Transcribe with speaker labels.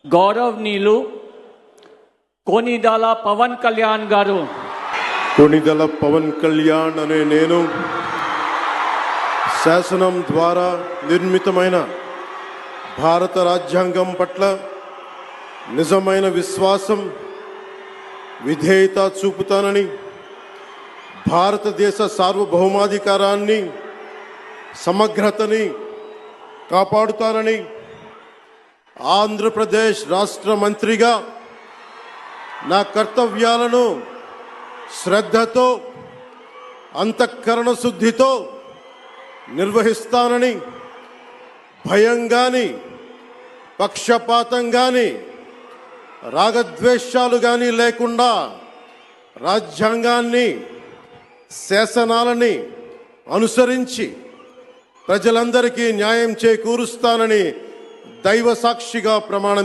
Speaker 1: గౌరవనీయులు కొనిదెల పవన్ కళ్యాణ్ గారు.
Speaker 2: కొనిదెల పవన్ కళ్యాణ్ అనే నేను శాసనం ద్వారా నిర్మితమైన భారత రాజ్యాంగం పట్ల నిజమైన విశ్వాసం, విధేయత చూపుతానని, భారతదేశ సార్వభౌమాధికారాన్ని, సమగ్రతని కాపాడుతానని, ఆంధ్రప్రదేశ్ రాష్ట్ర మంత్రిగా నా కర్తవ్యాలను శ్రద్ధతో, అంతఃకరణ శుద్ధితో నిర్వహిస్తానని, భయం గాని, పక్షపాతం గాని, రాగద్వేషాలు గాని లేకుండా రాజ్యాంగాన్ని, శాసనాలని అనుసరించి ప్రజలందరికీ న్యాయం చేకూరుస్తానని దైవ సాక్షిగా ప్రమాణం